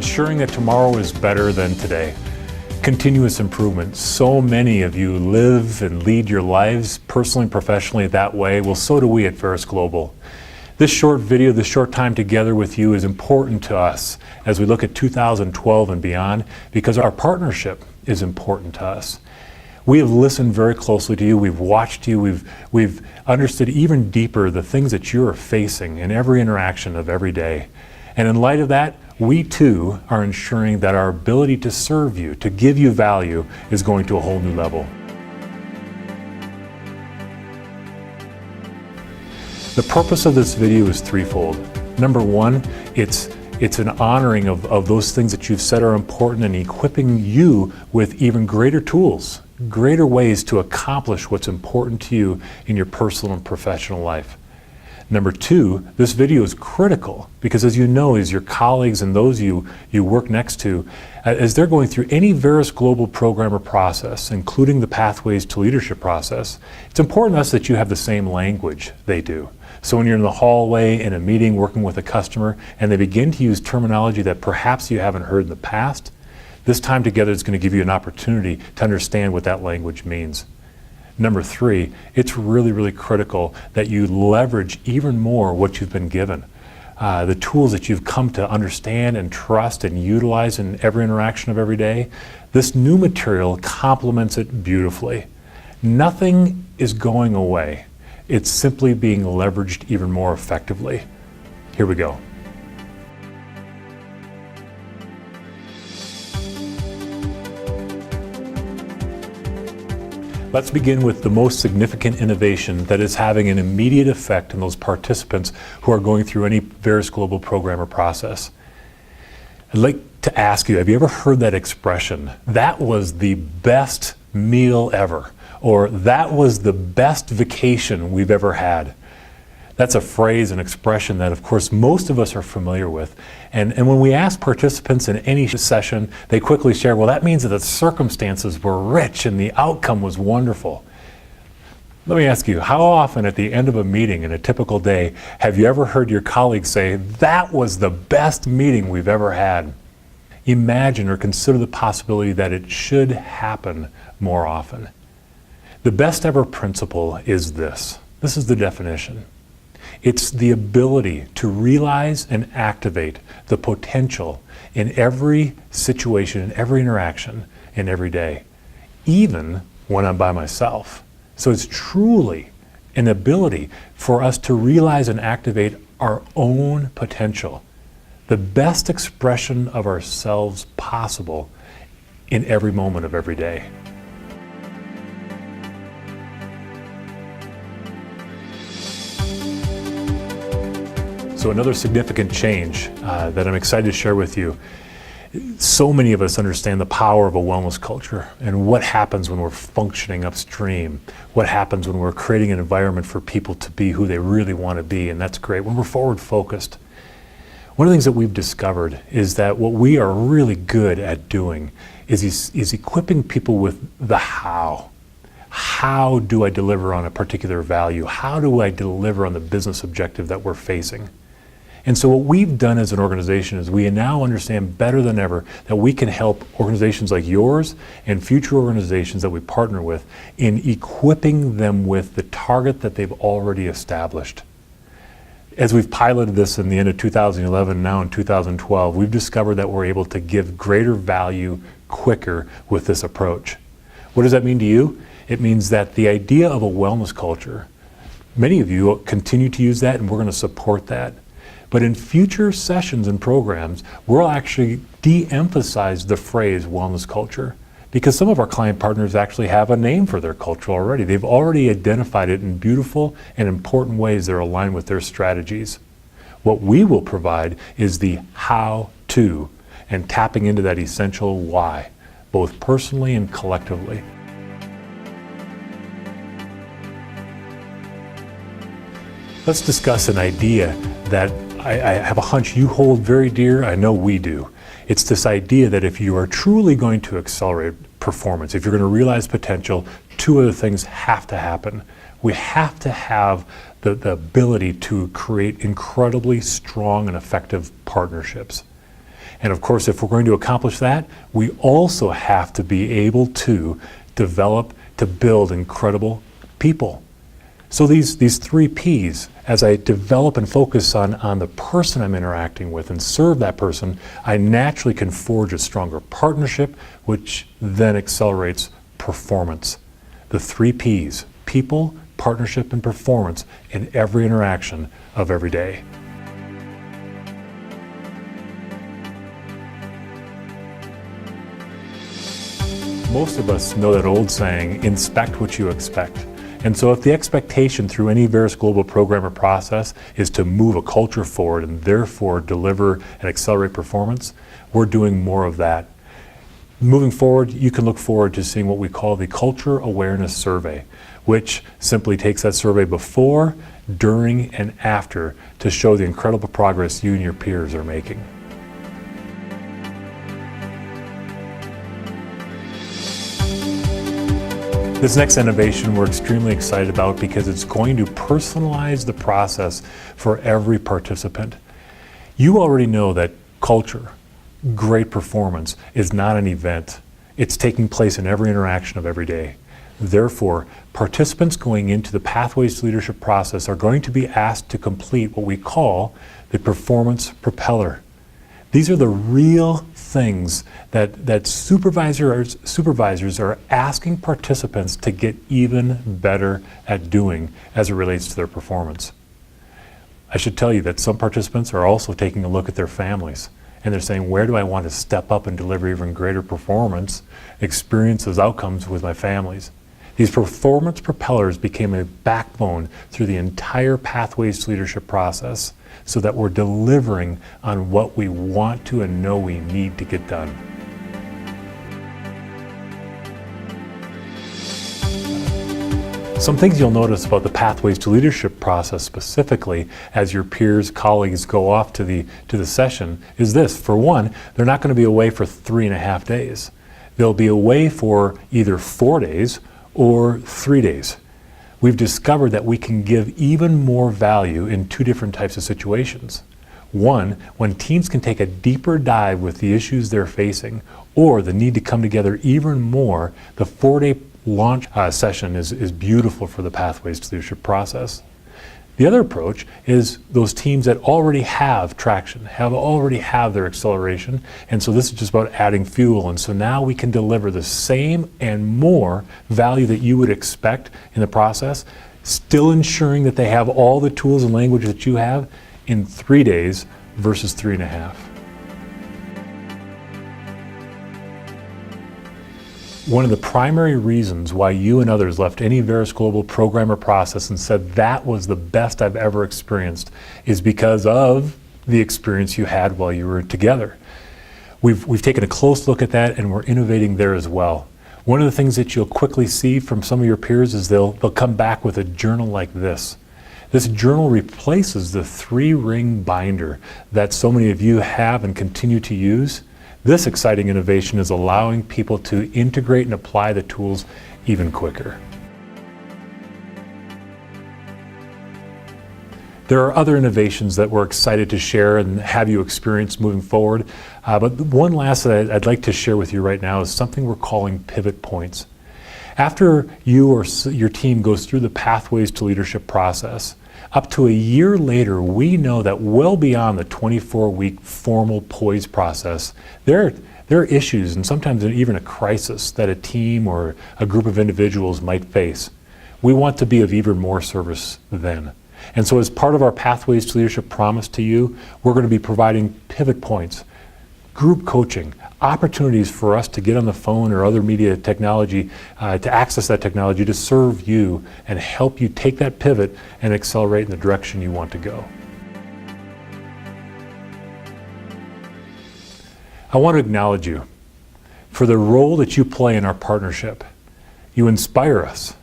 ensuring that tomorrow is better than today. Continuous improvement. So many of you live and lead your lives personally and professionally that way. Well, so do we at Verus Global. This short video, this short time together with you is important to us as we look at 2012 and beyond, because our partnership is important to us. We have listened very closely to you. We've watched you. We've understood even deeper the things that you are facing in every interaction of every day. And in light of that, we too are ensuring that our ability to serve you, to give you value, is going to a whole new level. The purpose of this video is threefold. Number one, it's an honoring of those things that you've said are important and equipping you with even greater tools, greater ways to accomplish what's important to you in your personal and professional life. Number two, this video is critical because, as you know, as your colleagues and those you work next to, as they're going through any Verus Global program or process, including the Pathways to Leadership process, it's important to us that you have the same language they do. So when you're in the hallway in a meeting working with a customer and they begin to use terminology that perhaps you haven't heard in the past, this time together is going to give you an opportunity to understand what that language means. Number three, it's really, really critical that you leverage even more what you've been given. The tools that you've come to understand and trust and utilize in every interaction of every day. This new material complements it beautifully. Nothing is going away. It's simply being leveraged even more effectively. Here we go. Let's begin with the most significant innovation that is having an immediate effect on those participants who are going through any Verus Global program or process. I'd like to ask you, have you ever heard that expression, "That was the best meal ever," or "That was the best vacation we've ever had"? That's a phrase, an expression that, of course, most of us are familiar with. And when we ask participants in any session, they quickly share, well, that means that the circumstances were rich and the outcome was wonderful. Let me ask you, how often at the end of a meeting in a typical day have you ever heard your colleagues say, "That was the best meeting we've ever had"? Imagine or consider the possibility that it should happen more often. The best ever principle is this. This is the definition. It's the ability to realize and activate the potential in every situation, in every interaction, in every day, even when I'm by myself. So it's truly an ability for us to realize and activate our own potential, the best expression of ourselves possible in every moment of every day. So another significant change that I'm excited to share with you. So many of us understand the power of a wellness culture and what happens when we're functioning upstream, what happens when we're creating an environment for people to be who they really want to be, and that's great, when we're forward focused. One of the things that we've discovered is that what we are really good at doing is equipping people with the how. How do I deliver on a particular value? How do I deliver on the business objective that we're facing? And so what we've done as an organization is we now understand better than ever that we can help organizations like yours and future organizations that we partner with in equipping them with the target that they've already established. As we've piloted this in the end of 2011, now in 2012, we've discovered that we're able to give greater value quicker with this approach. What does that mean to you? It means that the idea of a wellness culture, many of you continue to use that, and we're going to support that. But in future sessions and programs, we'll actually de-emphasize the phrase wellness culture, because some of our client partners actually have a name for their culture already. They've already identified it in beautiful and important ways that are aligned with their strategies. What we will provide is the how-to and tapping into that essential why, both personally and collectively. Let's discuss an idea that I have a hunch you hold very dear. I know we do. It's this idea that if you are truly going to accelerate performance, if you're going to realize potential, two other things have to happen. We have to have the ability to create incredibly strong and effective partnerships. And of course, if we're going to accomplish that, we also have to be able to develop, to build incredible people. So these 3 Ps, as I develop and focus on the person I'm interacting with and serve that person, I naturally can forge a stronger partnership, which then accelerates performance. The 3 Ps, people, partnership, and performance in every interaction of every day. Most of us know that old saying, inspect what you expect. And so if the expectation through any Verus Global program or process is to move a culture forward and therefore deliver and accelerate performance, we're doing more of that. Moving forward, you can look forward to seeing what we call the Culture Awareness Survey, which simply takes that survey before, during, and after to show the incredible progress you and your peers are making. This next innovation we're extremely excited about because it's going to personalize the process for every participant. You already know that culture, great performance, is not an event. It's taking place in every interaction of every day. Therefore, participants going into the Pathways to Leadership process are going to be asked to complete what we call the Performance Propeller. These are the real things that supervisors are asking participants to get even better at doing as it relates to their performance. I should tell you that some participants are also taking a look at their families, and they're saying, where do I want to step up and deliver even greater performance, experiences, outcomes with my families? These performance propellers became a backbone through the entire Pathways to Leadership process, so that we're delivering on what we want to and know we need to get done. Some things you'll notice about the Pathways to Leadership process specifically as your peers, colleagues go off to the session is this. For one, they're not going to be away for 3.5 days. They'll be away for either 4 days or 3 days. We've discovered that we can give even more value in 2 different types of situations. One, when teams can take a deeper dive with the issues they're facing or the need to come together even more, the 4-day launch session is beautiful for the Pathways to Leadership process. The other approach is those teams that already have traction, already have their acceleration, and so this is just about adding fuel. And so now we can deliver the same and more value that you would expect in the process, still ensuring that they have all the tools and language that you have in 3 days versus 3.5. One of the primary reasons why you and others left any Verus Global program or process and said that was the best I've ever experienced is because of the experience you had while you were together. We've taken a close look at that and we're innovating there as well. One of the things that you'll quickly see from some of your peers is they'll come back with a journal like this. This journal replaces the 3-ring binder that so many of you have and continue to use. This exciting innovation is allowing people to integrate and apply the tools even quicker. There are other innovations that we're excited to share and have you experience moving forward. But one last that I'd like to share with you right now is something we're calling pivot points. After you or your team goes through the Pathways to Leadership process, up to a year later, we know that well beyond the 24-week formal poise process, there are issues and sometimes even a crisis that a team or a group of individuals might face. We want to be of even more service then. And so as part of our Pathways to Leadership promise to you, we're going to be providing pivot points, group coaching, opportunities for us to get on the phone or other media technology, to access that technology to serve you and help you take that pivot and accelerate in the direction you want to go. I want to acknowledge you for the role that you play in our partnership. You inspire us.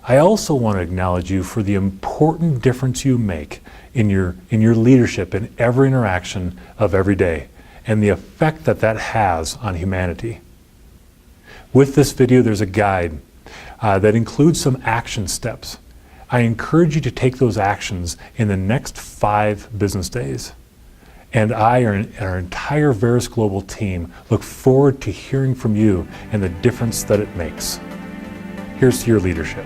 I also want to acknowledge you for the important difference you make in your leadership in every interaction of every day, and the effect that has on humanity. With this video, there's a guide that includes some action steps. I encourage you to take those actions in the next 5 business days. And I and our entire Verus Global team look forward to hearing from you and the difference that it makes. Here's to your leadership.